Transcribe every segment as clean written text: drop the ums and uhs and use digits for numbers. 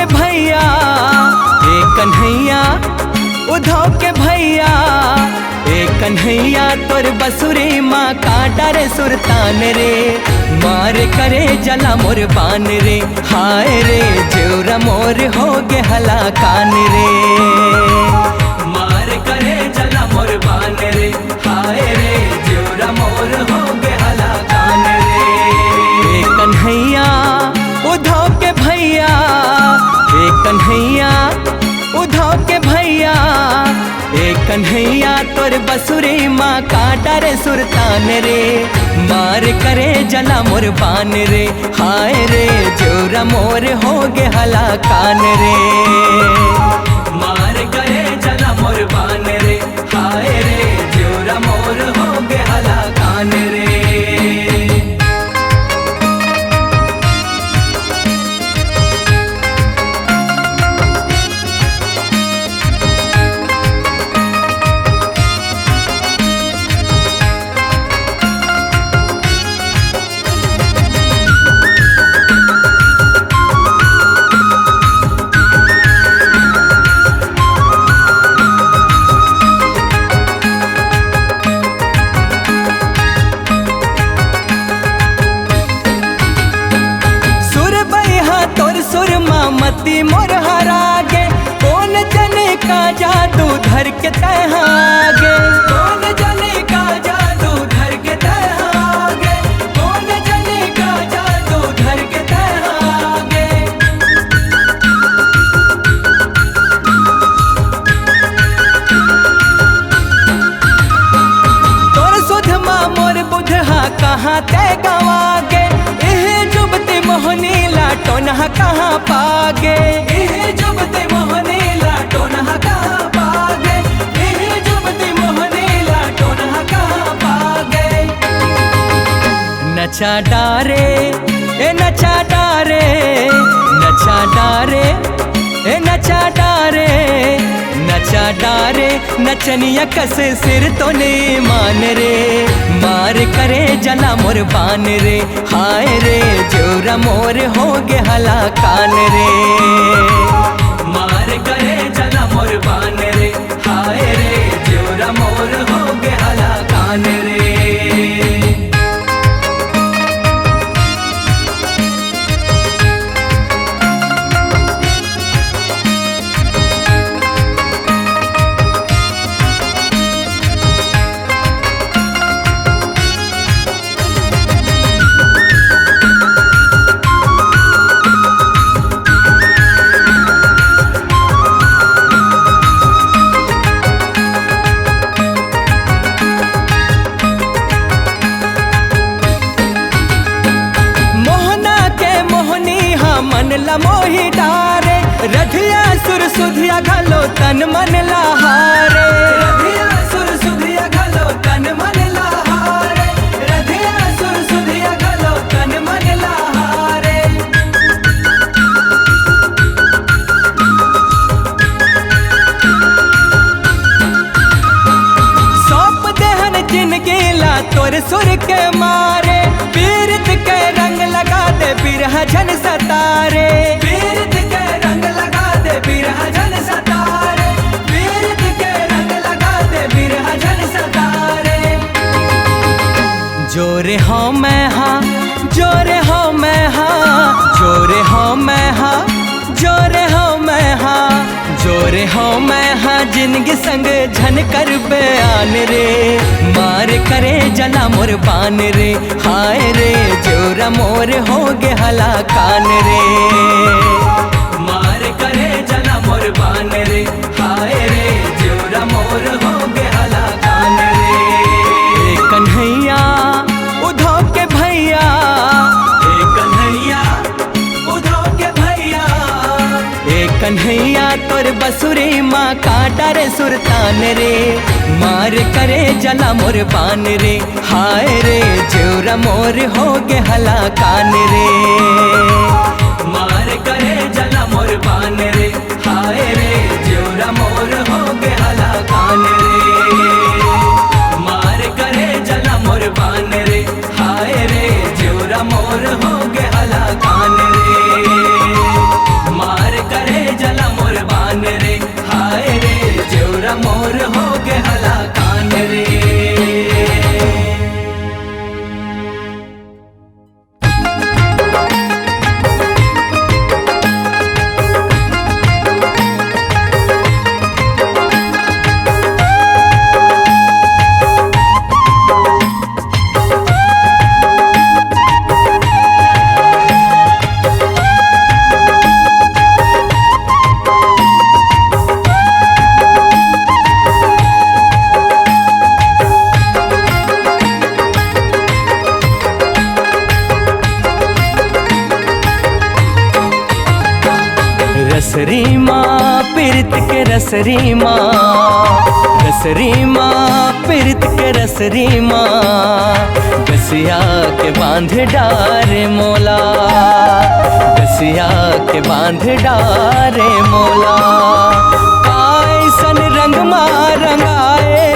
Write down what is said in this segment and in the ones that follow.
के भैया ए कन्हैया, उद्धव के भैया ए कन्हैया, तोर बसुरी माँ काटा रे सुरतान रे, मार करे जला मोर बान रे, हाय रे जेवरा मोर हो गे हला कान रे, मार करे जला मोर बान रे, हाय रे जेवरा मोर हो गे हला कान रे। ए कन्हैया उद्धव के भैया ए कन्हैया, उद्धव के भैया ए कन्हैया, तोर बसुरी माँ काटा रे सुरतान रे, मार करे जला मोर बान रे, हाय रे जोरा मोर हो गे हला कान रे, मार करे जला मोर बान रे, हाय रे जोरा मोर हो गे हला कान रे। मती मोर हरागे, कौन जने का जादू धर के तहागे, कौन जने का जादू धर के तहागे, कौन जने का जादू धर के तहागे। तोर सुध माँ मोर बुधहा कहाँ ते गवागे, एहे जुबते मोहनी लाटो नहा कहाँ पागे, एहे जुबते मोहनी लाटो नहा कहाँ पागे, एहे जुबते मोहनी लाटो नहा कहाँ पागे। नचा डारे ए नचा डारे, नचा डारे ए नचा डारे, नचा डारे नचनिया कस सिर तो ने मान रे, मार करे जला मोर बान रे, हाय रे जोरा मोर हो गे हला कान रे, मार करे जला मोर बान रे, हाय रे जोरा मोर हो गे हला कान रे। मन ला मोही डारे, रधिया सुर सुधिया घलो तन मन लहारे, रधिया सुर सुधिया घलो तन मन लहारे, रधिया सुर सुधिया घलो तन मन लहारे। सौंप देहन जिनगी ला तोर सुर के मारे, पीरत के रंग लगा दे बिरह झन सतारे, पीरत के रंग लगा दे बिरह झन सतारे, पीरत के रंग लगा दे बिरह झन सतारे। जोरे हाँ मैं हाँ, जोरे हाँ मैं हाँ, जोरे हाँ मैं हाँ, जोरे हाँ मैं हाँ, जोरे हाँ मैं हाँ, जिनगी संग झन कर बयान रे, मार करे जला मोर बान रे, हाय रे जोरा मोर हो गे हला कान रे, मार करे जला मोर बान रे, हाय रे जोरा मोर हो गे हला कान रे। ए कन्हैया उद्धव के भैया ए कन्हैया, उद्धव के भैया ए कन्हैया, तोर बसुरी माँ काटा रे सुरतान रे, मार करे जला मोर बान रे, हाय रे जोरा मोर हो गे हला कान रे, मार करे जला मोर बान रे, हाय रे जोरा मोर हो गे हला कान रे, मार करे जला मोर बान रे, हाय रे जोरा मोर हो गे हला कान रे, मार रसरी माँ पीरित के रसरी माँ, रसरी माँ पीरित के रसरी माँ, गसिया के बांध डारे मोला, गसिया के बांध डारे मोला। कायसन रंग माँ रंगाए,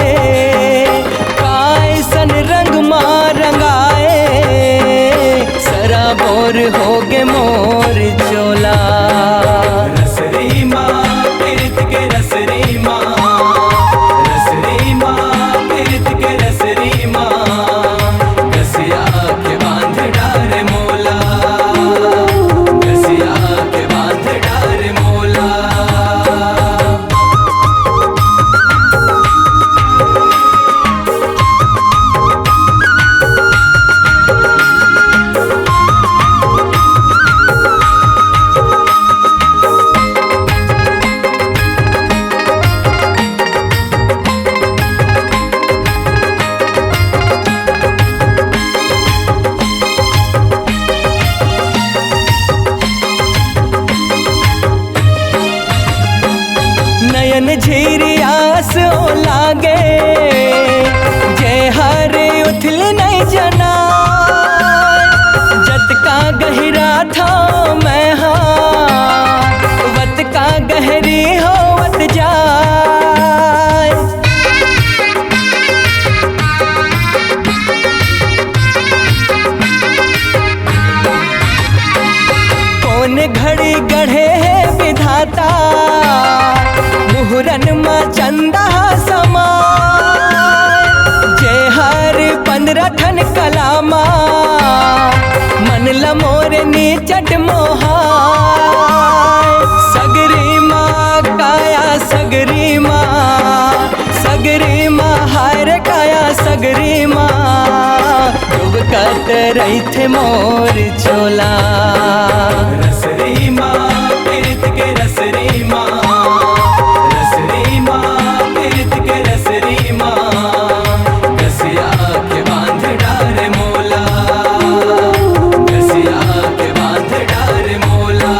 कायसन रंग माँ रंगाए, सराबोर हो गे मोर चोला। रसरी माँ पीरित के रसरी माँ, रसरी माँ पीरित के रसरी माँ, गसिया के बांध डारे मोला, गसिया के बांध डारे मोला। नयन झीरी आस ओ लागे, जय हरे उथल नहीं जना, जत का गहरा था मैं हाँ, वत का गहरी हो वत जाए। कौन घड़ी गढ़े है विधाता, मुहरन माँ चंदा समाय, जय हर 15 ठन कलामा, मन लमोर नीचट मोहाय। सगरी माँ काया सगरी माँ, सगरी माँ हार काया सगरी माँ, डूबकत रही थे मोर चोला। रसरी माँ पीरित के रसरी माँ, रसरी माँ पीरित के रसरी माँ, गसिया के बांध डारे मोला, गसिया के बांध डारे मोला।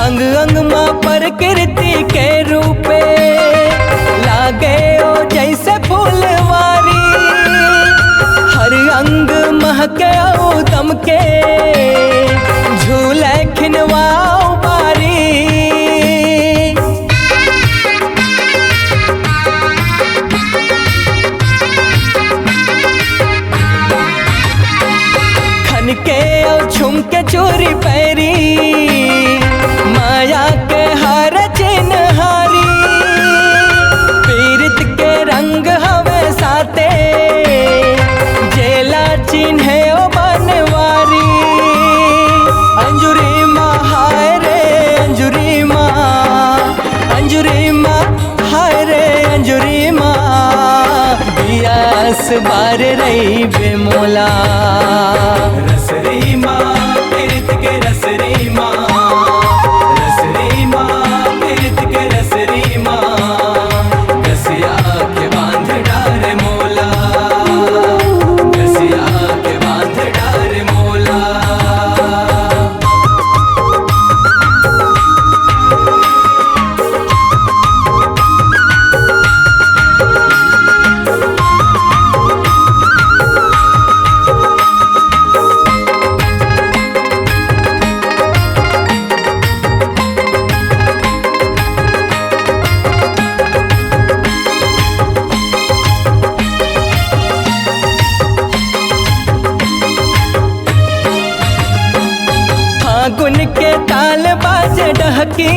अंग अंग माँ प्रकृति के रूपे, लागे ओ जैसे फूलवारी, हर अंग महके ओ दम के, झूले खिनवाओ बारी। खन के ओ झुमके चोरी पैरी, माया के हर चिन्हारी, पीरित के रंग हवे साते, जेला चिन्हे ओ बनवारी। अंजुरी माँ हाय रे अंजुरी माँ, अंजुरी माँ हाय रे अंजुरी माँ, बियास बार रही बेमोला। रसरी माँ पीरित के रसरी माँ, रसरी माँ पीरित के रसरी माँ, गसिया के बांध डारे मोला, गसिया के बांध डारे मोला। फागुन के ताल बाजे डहकी,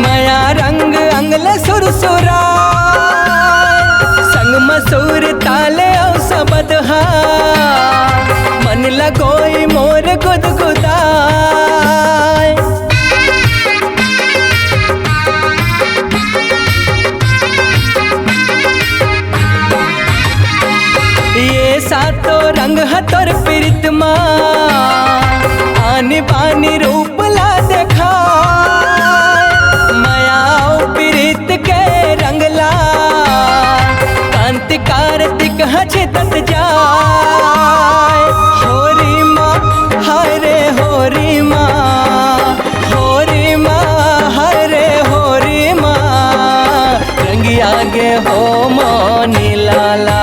माया रंग अंगल सुरसुरा, संग मसूर ताले औ सबदहा, मन लगोई मोर गुदगुदाय। हो मोनी लाला।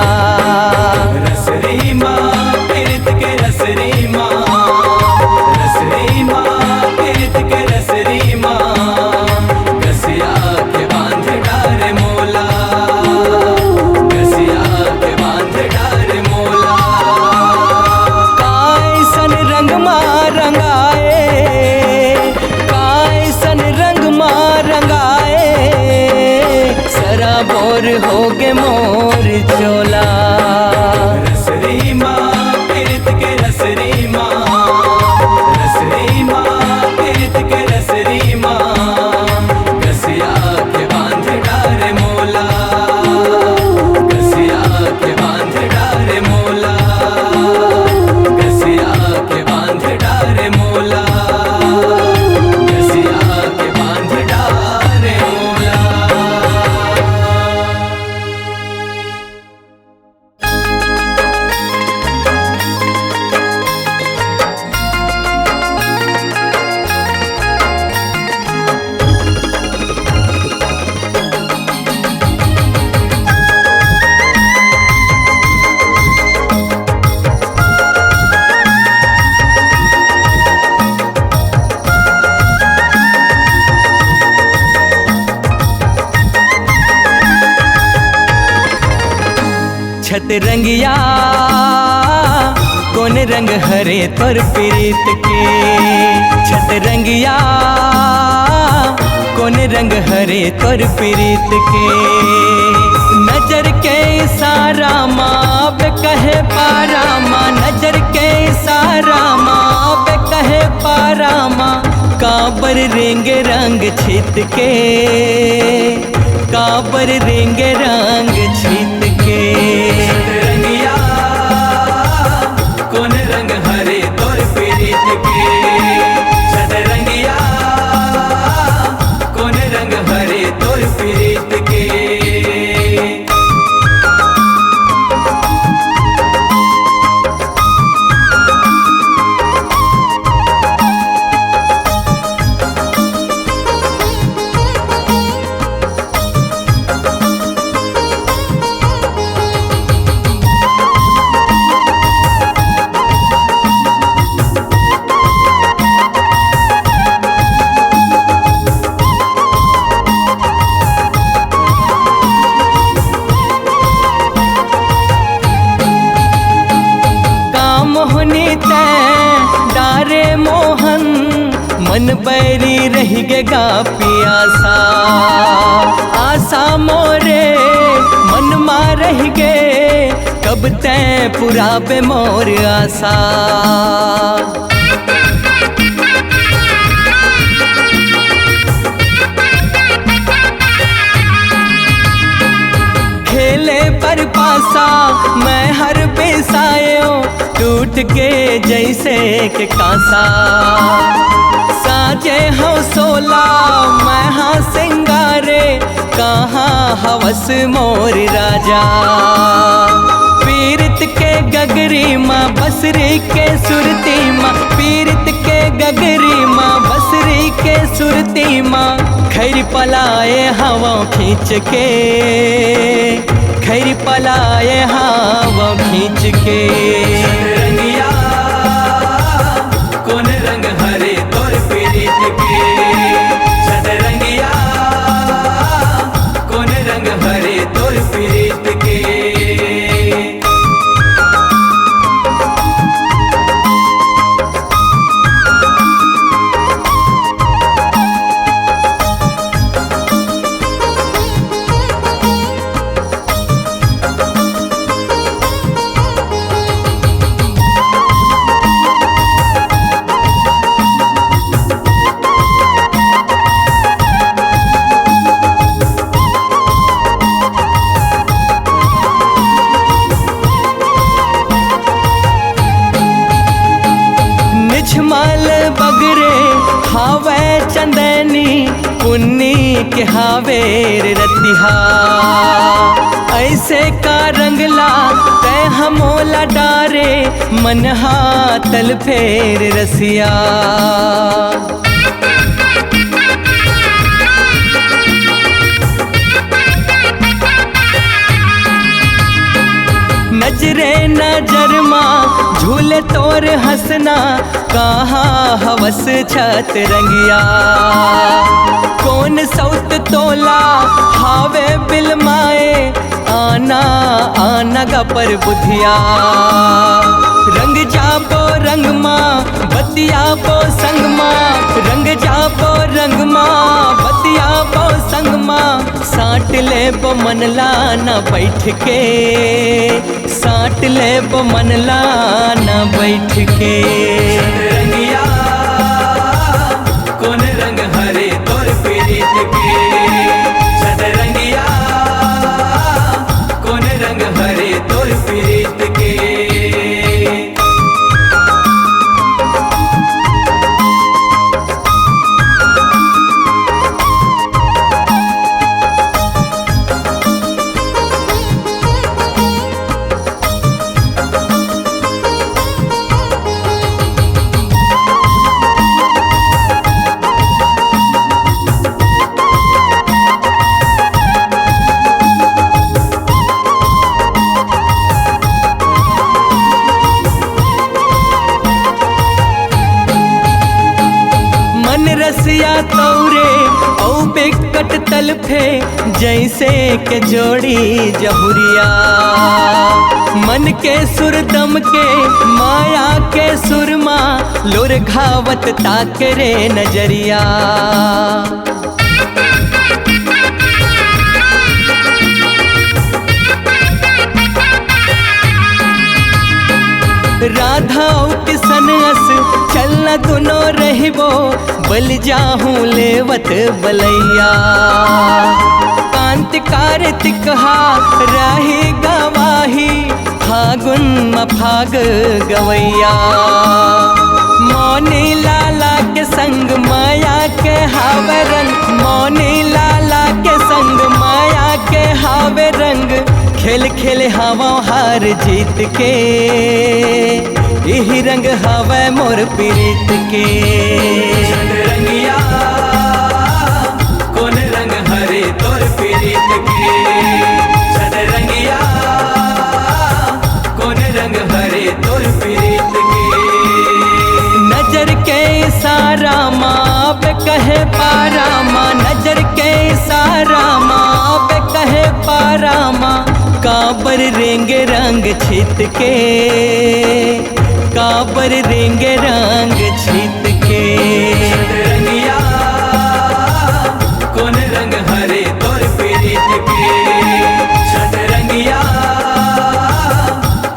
रसरी माँ पीरित के रसरी माँ, रसरी माँ पीरित के रसरी माँ, गसिया के बांध डारे मोला, गसिया के बांध डारे मोला। कायसन रंग माँ रंगाए, कायसन रंग माँ रंगाए, सराबोर हो गे मोर चोला। रसरी माँ पीरित के रसरी माँ, रसरी माँ पीरित के रसरी माँ, गसिया के बांध डारे मोला, गसिया के बांध डारे मोला, गसिया के बांध डारे मोला, गसिया के बांध डारे मोला। छतरंगिया कौन रंग हरे तोर प्रीत के, छतरंगिया कौन रंग हरे तोर प्रीत के। नजर के इशारा माँ पे कहे पारा माँ, नजर के इशारा माँ पे कहे पारा माँ, काबर रेंगे रंग छित के, काबर रेंगे रंग छित के। छतरंगिया कौन रंग हरे तोर प्रीत के, छतरंगिया कौन रंग हरे तोर प्रीत के। मोहनी ते डारे मोहन, मन बैरी रह गे गा पियासा। आशा मोरे मन मा रह गे, कब तैं पुराबे मोर आशा। खेले पर पासा मैं हर बेसायो, टूट के जैसे के कांसा। साजे हो सोला मैं हाँ सिंगारे, कहाँ हवस मोर राजा। पीरित के गगरी माँ बसरी के सुरती माँ, पीरित के गगरी माँ बसरी के सुरती माँ। खैर पलाए हवा खींच के, खैर पलाए हवा खींच के। छतरंगिया कौन रंग हरे तोर प्रीत के, छतरंगिया कौन रंग हरे तोर प्रीत के। निझमल बगरे हावे चंदनी, पुन्नी के हावेर रतिहा। ऐसे का रंगला तय हमोला डारे, मनहा तल फेर रसिया। में तोर हंसना कहाँ हवस छत रंगिया। कौन सौत तोला हावे बिलमाए आना आना गपर बुधिया। रंग जाबो रंग माँ बतिया बो संग माँ, रंग जाबो रंग माँ बतिया बो संग माँ। साट ले बो मनला न बैठ के, साट ले बो मनला न बैठ के। रंगिया कौन रंग हरे तोर पीरित के, सदरंगिया कौन रंग हरे तोर पीरित के। रसिया तौरे औ बेकट तलफे जैसे के जोड़ी जहुरिया। मन के सुरदम के माया के सुरमा लोर घावत ताकरे नजरिया। राधा किसन अस चलना दोनों रहबो बल जाहूँ लेवत बलैया। कांत कार्तिक हा रही गवाही फागुन मफाग गवैया। मौनी लाला के संग माया के हावे रंग, मौनी लाला के संग माया के हावे रंग। खेल खेल हवा हार जीत के यही रंग हवा मोर पीरित के। रंगिया कौन रंग हरे तोर पीरित के, सदरंगिया कौन रंग हरे तोर पीरित के। नजर के इशारा माँ पे कहे पारा माँ, नजर के इशारा माँ पे कहे पारा माँ। काबर रेंगे रंग छित के, काबर रेंगे रंग छित के। रंगिया कौन रंग हरे तोर पीरित के, सदरंगिया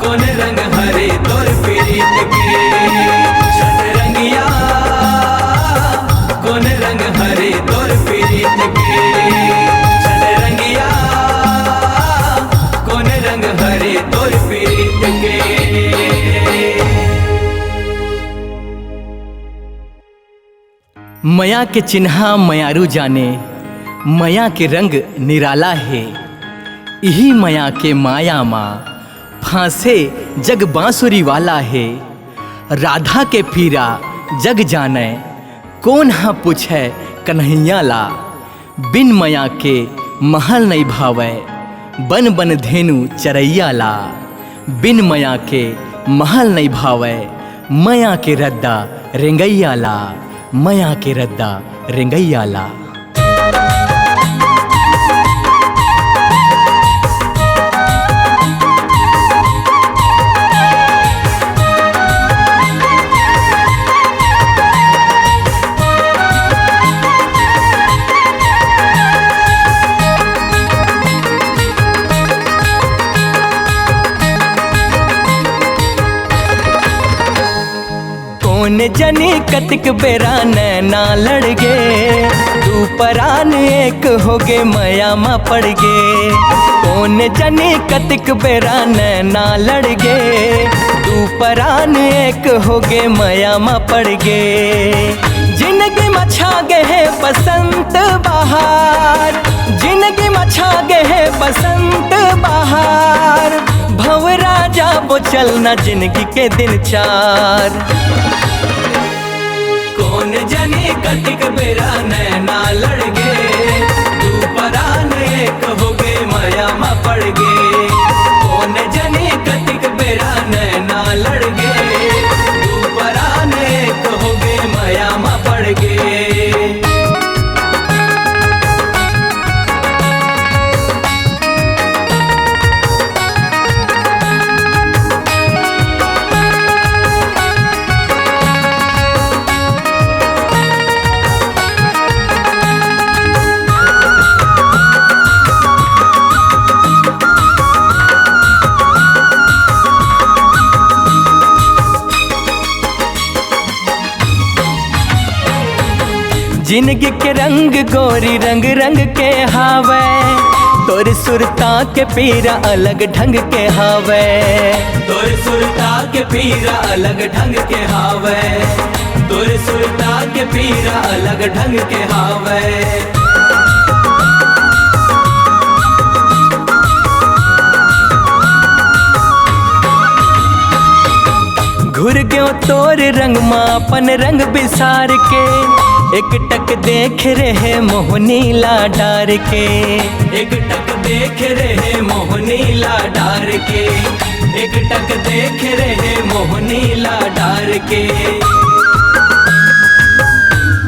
कौन रंग हरे तोर पीरित के। सदरंगिया कौन रंग हरे तोर पीरित के, सदरंगिया कौन रंग हरे तोर पीरित के। मया के चिन्हा मयारू जाने, मया के रंग निराला है। यही मया के माया माँ फांसे जग बांसुरी वाला है। राधा के पीरा जग जाने कौन हाँ पूछे कन्हैया ला। बिन मया के महल नहीं भावे बन बन धेनु चरैया ला। बिन मया के महल नहीं भावे मया के रद्दा रेंगैया ला, मया के रद्दा रेंगैया ला। कौन जनी कतिक बेरा नैना लड़ गे, दू परान एक हो गे मया मा पड़ गे। कौन जनी कतिक बेरा नैना लड़ गे, दू परान एक हो गे मया मा पड़ गे। जिंदगी में छा गे है बसंत बहार, जिंदगी में छा गे है बसंत बहार। भंवरा जाबो चलना जिंदगी के दिन चार। कौन जनी कतिक बेरा नैना लड़ गे, दू परान एक हो गे मया मा पड़ गे। कौन जनी कतिक बेरा नैना लड़ गे, जिंदगी के रंग गोरी रंग रंग के हावे, तोर सुरता के पीरा अलग ढंग के हावे, तोर सुरता के पीरा अलग ढंग के हावे, तोर सुरता के पीरा अलग ढंग के हावे। घुर गयो तोर रंग मापन रंग बिसार के, एक टक देख रहे मोहनीला डार के, एक टक देख रहे मोहनीला डार के, एक टक देख रहे मोहनीला डार के।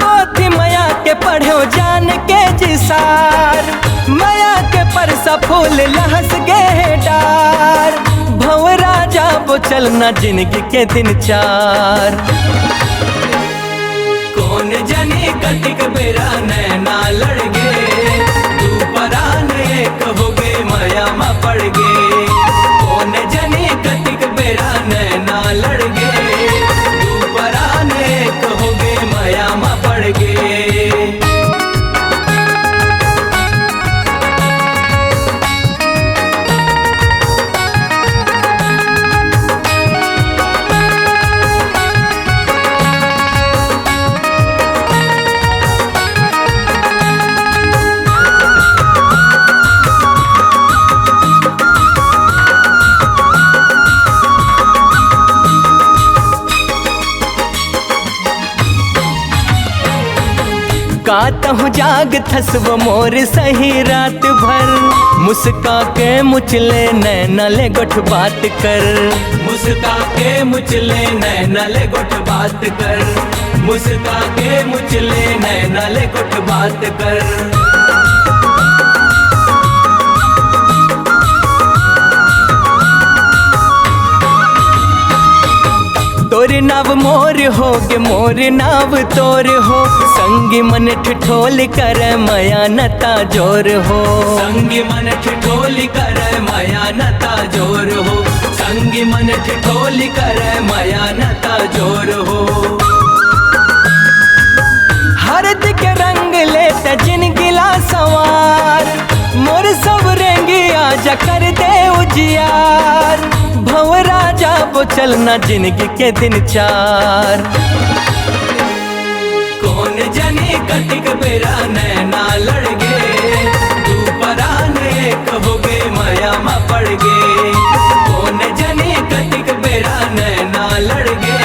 पोथी माया के पढ़ो जान के जिसार, माया के परसा फूल लहस गे डार, भंवरा जा वो चलना जिंदगी के दिन चार। कौन जने कटिक बेरा नैना लड़ गे, तू परान एक हो गे माया मा पड़ गे। कौन जने कटिक बेरा नैना लड़ गे, तू परान एक हो गे माया मा पड़ गे। गाता हूँ जाग थसव मोर सही रात भर, मुस्का के मुचले नैना ले गोठ बात कर, मुस्का के मुचले नैना ले गोठ बात कर, मुस्का के मुचले नैना ले गोठ बात कर। तोर नाव मोर हो गे मोर नाव तोर हो, संगी मन ठिठोल कर माया नता जोर हो, संगी मन ठिठोल कर माया नता जोर हो, संगी मन ठिठोल कर माया नता जोर हो। हरद के रंग ले जिनगिला सवार, मोर सब रेंगी आजा कर दे उजियार, भंवरा जा वो चलना जिंदगी के दिन चार। कौन जने कटिक बेरा नैना लड़ गे, तू परान एक हो गे माया मा पड़ गे। कौन जने कटिक बेरा नैना लड़ गे,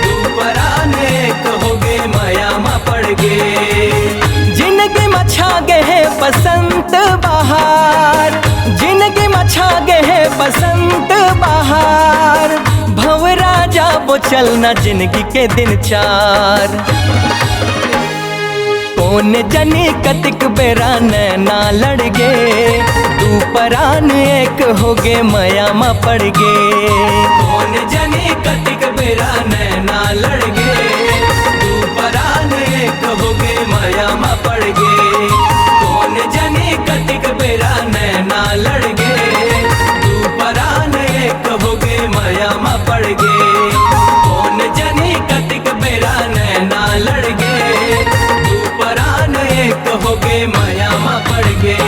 तू परान एक हो गे माया मा पड़ गे। जिंदगी में छा गे है बसंत बहार, जिंदगी में छा गे है बसंत बहार, भंवरा जा वो चलना जिंदगी के दिन चार। कौन जनी कतिक बेरा नैना लड़ गे, तू परान एक हो गे माया मा पड़ गे। कौन जने कटिक बेरा नैना लड़ गे, तू परान एक हो गे माया मा पड़ गे। कौन जने कटिक बेरा नैना लड़ गे, तू परान एक हो गे माया मा पड़ गे। कौन जने कटिक बेरा नैना लड़ गे, तू परान एक हो गे माया मा पड़ गे।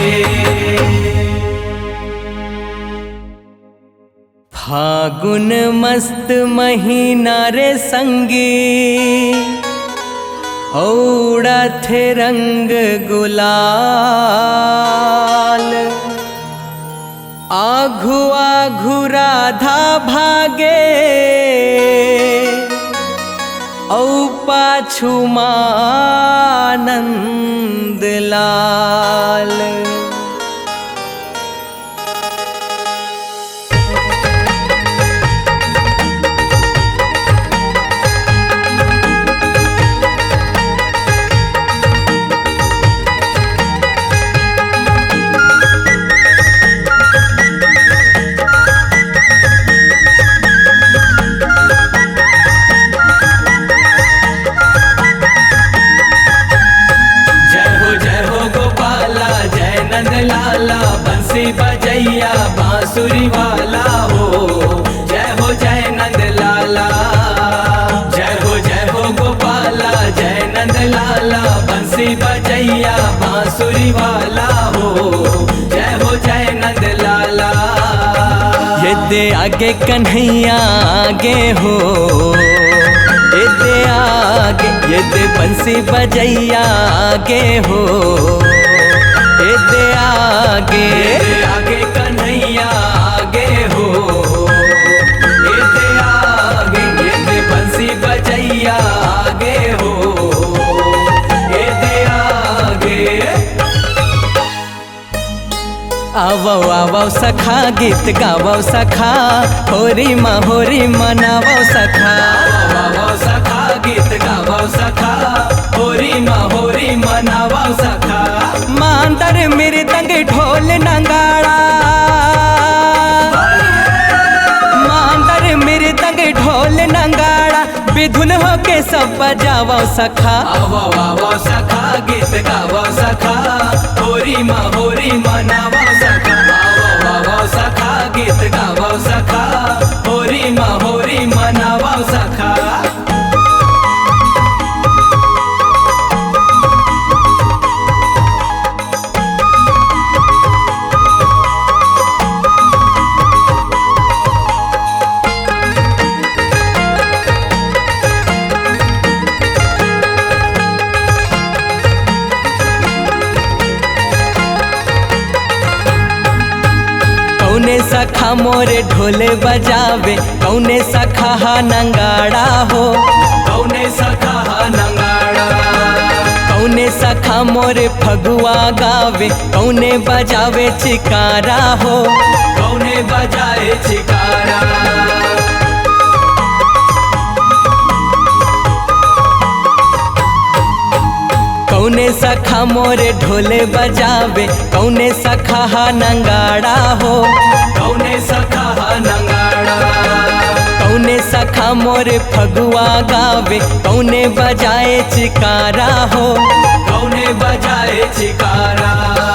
फागुन मस्त महीना रे संगी, औड़ा थे रंग गुलाल, आघु आघु राधा भागे, औ पाछू मानंद लाल। बंसी बजैया बांसुरी वाला हो जय नंद लाला। ये दे आगे कन्हैया आगे हो, ये दे आगे, ये दे बंसी बजैया आगे हो, ये दे आगे, ये दे आगे कन्हैया आगे हो, ये दे आगे, ये दे बंसी बजैया आगे हो, ये दे आगे। आवो आवो सखा गीत गावो सखा, होरी माँ मनावो सखा। आवो सखा गीत गावो सखा, होरी माँ मनावो सखा। मांदर मृदंग ढोल नगाड़ा, मांदर मृदंग ढोल नगाड़ा, विधुन होके सब बजावो सखा। आवो आवो सखा गीत गावो सखा, होरी माँ मनावो सखा। आवो आवो सखा गीत गावो सखा, होरी माँ मनावो सखा। कौने सखा मोरे ढोले बजावे, कौने सखा हा नंगाड़ा हो, कौने सखा नंगाड़ा, कौने सखा मोरे फगुआ गावे, कौने बजावे चिकारा हो, कौने बजाए चिकारा। कौने सखा मोरे ढोले बजावे, कौने सखा हा नंगाड़ा हो, कौने सखा नंगाड़ा, कौने सखा मोरे फगुआ गावे, कौने बजाए चिकारा हो, कौने बजाए चिकारा।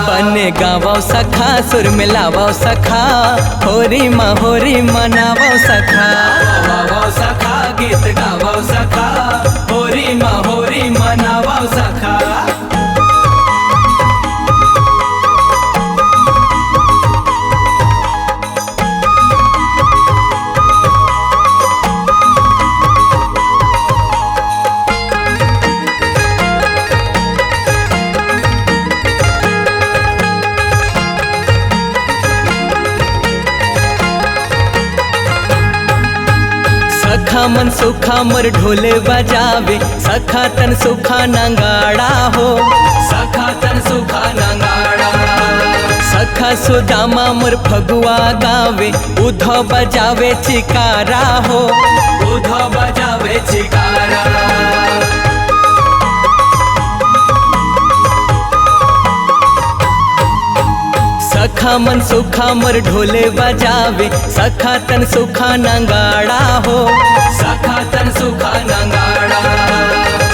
बने गावो सखा सुर मिलावो सखा, होरी माँ मनावो सखा। आवो सखा गीत गावो सखा, होरी माँ मनावो सखा। सखा मन सुखा मोर ढोले बजावे, सखा तन सुखा नंगाड़ा हो, सखा तन सुखा नंगाड़ा, सखा सुदामा मोर फगुआ गावे, उधो बजावे चिकारा हो, उधो बजावे चिकारा। सखा मन सुखा मोर ढोले बजावे, सखा तन सुखा नंगाड़ा हो, सखा तन सुखा नंगाड़ा,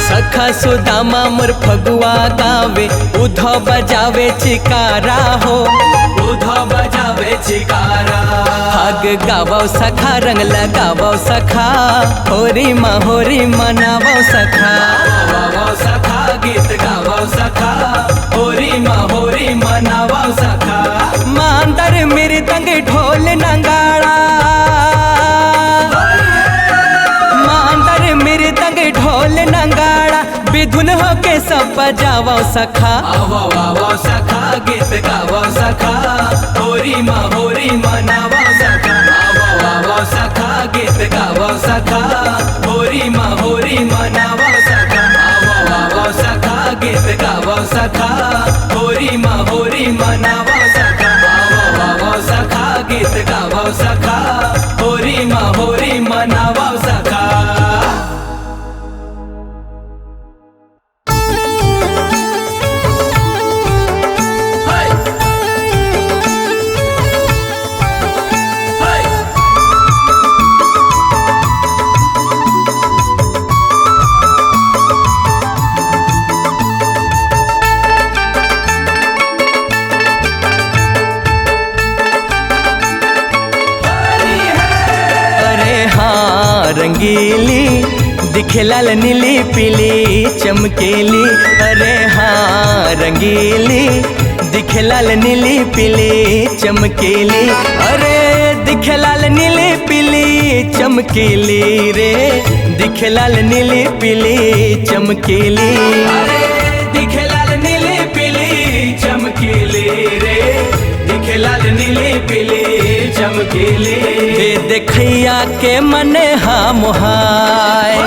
सखा सुदामा मोर फगुआ गावे, उधो बजावे चिकारा हो, उधो बजावे चिकारा। फाग गावो सखा रंग लगावो सखा, होरी माँ मनावो सखा। आवो सखा गीत गावो सखा, होरी माँ मनावो सखा। मांदर मृदंग ढोल नगाड़ा, मांदर मृदंग ढोल नगाड़ा, विधुन होके सब बजावो सखा। आवो सखा गीत गावो सखा, होरी माँ मनावो सखा। आवो सखा गीत गावो सखा, होरी माँ मनावो सखा। आवो सखा गीत गावो सखा, होरी माँ मनावो सखा। आवो सखा गीत गावो सखा, होरी माँ मनावो सखा। रंगीली दिखे लाल नीली पीली चमकीली, अरे हाँ रंगीली, दिखे लाल नीली पीली चमकीली, अरे दिखे लाल नीली पीली चमकीली रे, दिखे लाल नीली पीली चमकीली, अरे दिखे लाल नीली पीली चमकीली रे, दिखे लाल नीली पीली चमकीली। ए देखैया के मने हा मोहाय,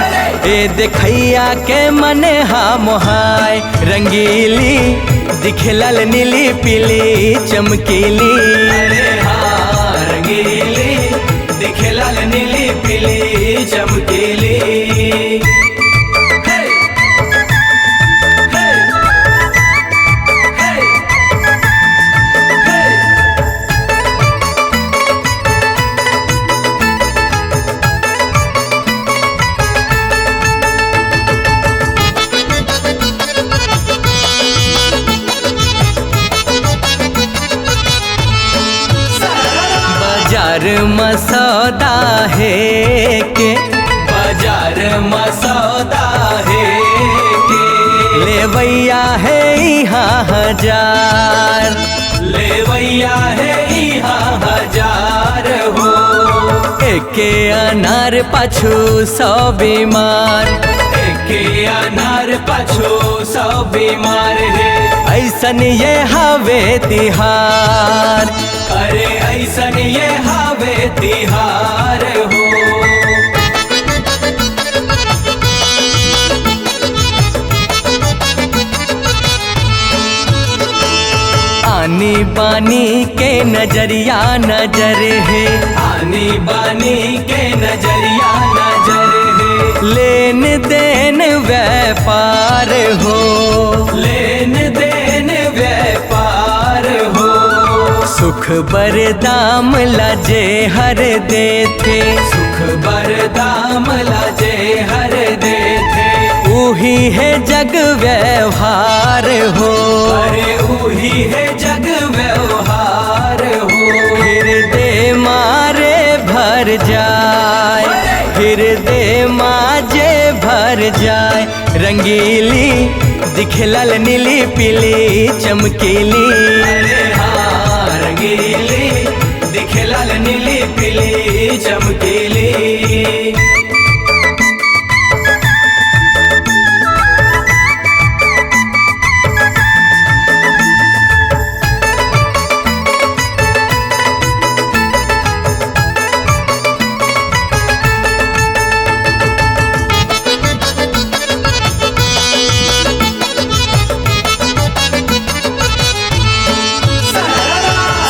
ए देखैया के मने हा मोहाय, रंगीली दिखे लाल नीली पीली चमकीली, अरे हाँ रंगीली, दिखे लाल नीली पीली चमकीली। हे, हे, हे, हे। बाजार मसौदा है के, बाजार मसौदा है के, लेवैया है यहाँ हजार, लेवैया है यहाँ हजार हो, एके अनार पाछू 100 बीमार, एके अनार पाछो 100 बीमार है, ऐसन ये हवे तिहार, अरे ऐसन ये हावे तिहार हो। आनी बानी के नजरिया नजर है, आनी बानी के नजरिया नजर है, लेन देन व्यापार हो, लेन देन व्यापार हो, सुख बरदाम लजे हर देते, सुख बरदाम लाजे हर देते, उही है जग व्यवहार हो, अरे उही है जग व्यवहार हो। हृदय मारे भर जाए, हृदय माजे भर जाए, रंगीली दिखे लाल नीली पीली चमकीली, अरे हाँ रंगीली, दिखे लाल नीली पीली चमकीली।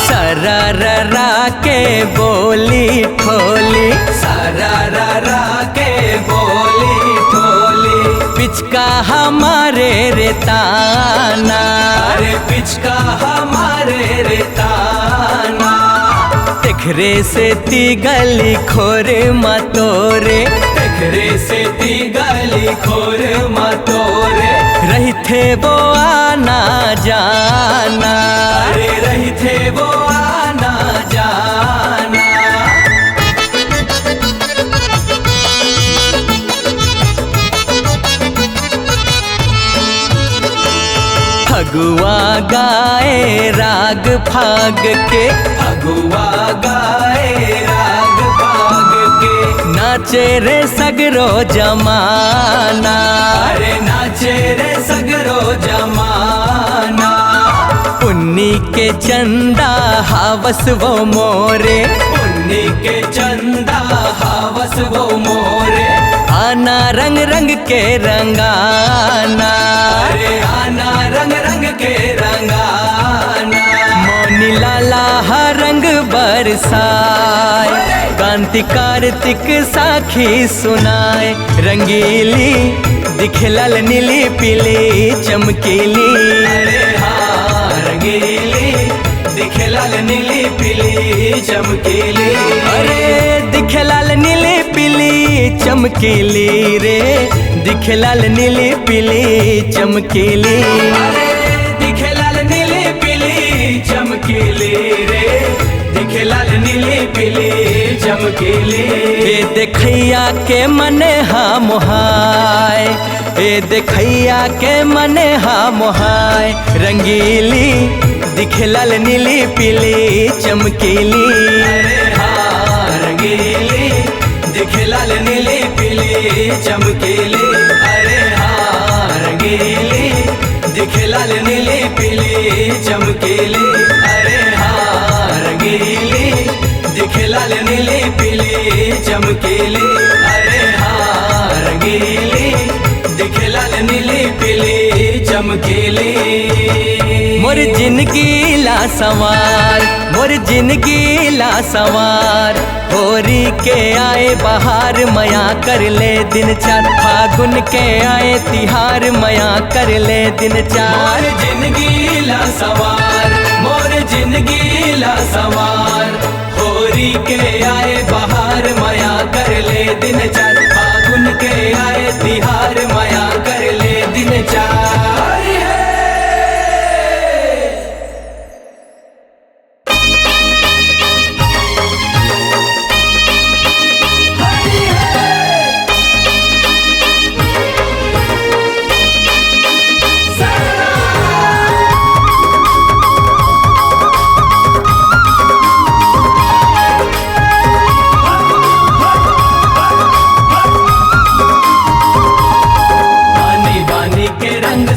सरररा के बोली ठोली, सरररा के बोली ठोली, पिचका हमारे रे ताना, अरे पिचका हमारे रे ताना, तेखरे से ती गली खोर मतोरे, तेखरे से ती गली खोर मतोरे, रही थे वो आना जाना, अरे रही थे वो आना जाना, फगुआ गाए राग फाग के, फगुआ गाए राग भाग के, नाचे रे सगरो जमाना, अरे नाचे रे सगरो जमाना, पुन्नी के चंदा हावस वो मोरे, पुन्नी के चंदा हावस वो मोरे, आना रंग रंग के रंगाना, अरे आना रंग रंग के रंगाना, मौनी लाला हर रंग बरसाए, कांति कार्तिक साखी सुनाए, रंगीली दिखे लाल नीली पीली चमकीली, अरे हाँ रंगीली, दिखे लाल नीली पीली चमकीली, अरे दिखे लाल नीली पीली चमकीली रे, दिखे लाल नीली पीली चमकीली, अरे दिखे लाल नीली पीली चमकीली रे, दिखे दिखे लाल नीली पीली चमकीली। ए देखैया के मने हा मोहाय, ए देखैया के मने हा मोहाय, रंगीली दिखे लाल नीली पीली चमकीली। अरे हाँ रंगीली दिखे लाल नीली पीली चमकीली। अरे हाँ रंगीली दिखे लाल नीली पीली चमकीली। अरे हाँ रंगीली दिखे लाल नीली पीली चमकीली। अरे हाँ रंगीली दिखे लाल नीली पीली चमकीली। मोर जिंदगी ला सवार, मोर जिंदगी ला सवार, होरी के आए बहार मया कर ले दिन चार, फागुन के आए तिहार मया कर ले दिन चार। मोर जिंदगी ला सवार, मोर जिंदगी ला सवार, होरी के आए बहार मया कर ले दिन चार, फागुन के आए तिहार मया कर ले दिन चार।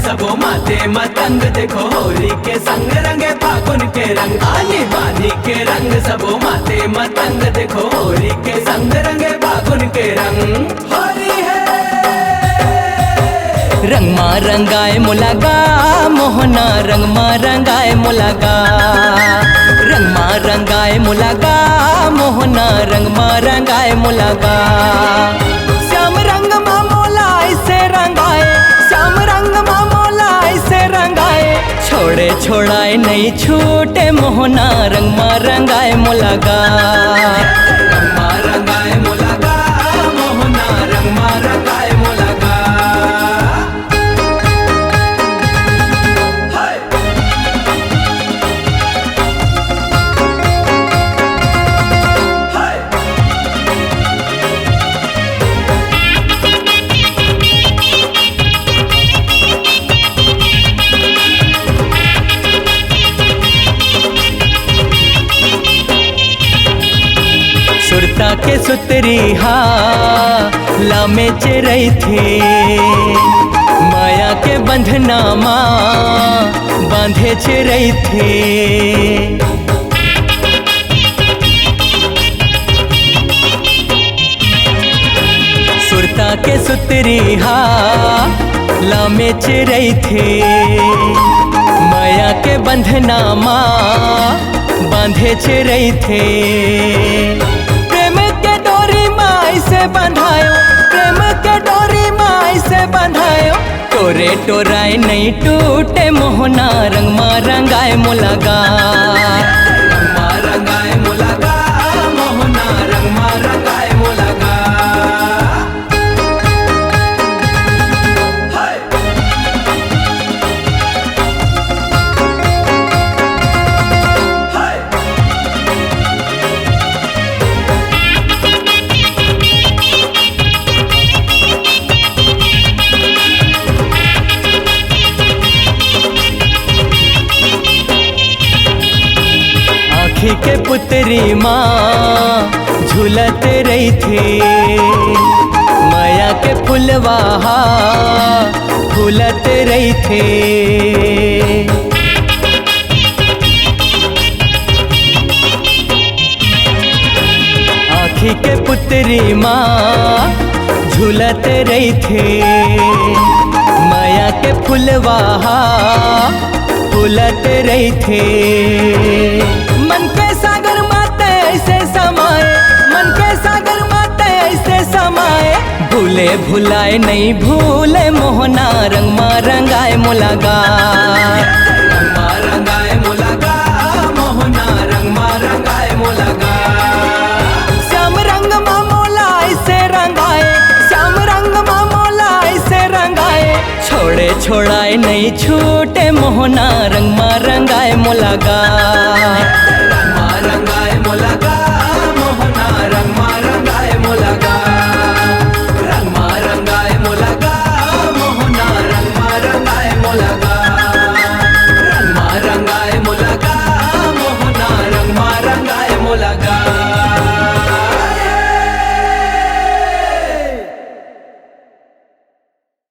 सबो माथे मतंग देखो होली के संग रंगे फागुन के रंग। आनी बानी के रंग सबो माथे मतंग देखो होली के संग रंगे फागुन के रंग। होली है रंग मा रंगाए मुलागा मोहना, रंग मा रंगाए मुलागा, रंग मा रंगाए मुलागा मोहना, रंग मा रंगाए मुलागा। श्याम रंग मा मोला ऐसे रंगाए, श्याम रंग मा मोला ऐसे रंगाए, छोड़े छोड़ाए नहीं छूटे मोहना, रंग मा रंगाए मुलागा। रंग मा रंगाए मुलागा मोहना, रंग मा रंगाए मुलागा। सुरता के सुतरी हा लामे चिरई थी, माया के बंधना माँ बांधे चिरई थी। सुरता के सुतरी हा लामे चिरई थी, माया के बंधना माँ बांधे चिरई थे। प्रेम के डोरी माई से बंधायो, प्रेम के डोरी माई से बंधायो, टोरे टोराए नहीं टूटे मोहना, रंग मा रंगाए मुलागा। रंग मा रंगाए मुलागा मोहना, रंग मा रंगाए मुलागा। आँखी के पुतरी माँ झूलत रही थी, माया के फुलवाहा फूलत रही थी। आँखी के पुतरी माँ झूलत रही थी, माया के फुलवाहा फूलत रही थी। मन के सागर माते ऐसे समाए, मन के सागर माते ऐसे समाए, भूले भुलाए नहीं भूले मोहना, रंग मा रंगाए मुलागा। रंग मा रंगाए मुलागा मोहना, रंग मा रंगाए मुलागा। श्याम रंग मा मोला ऐसे रंगाए, श्याम रंग मा मोला ऐसे रंगाए, छोड़े छोड़ाए नहीं छूटे मोहना, रंग मा रंगाए मुलागा। रंग मा रंगाए बोला का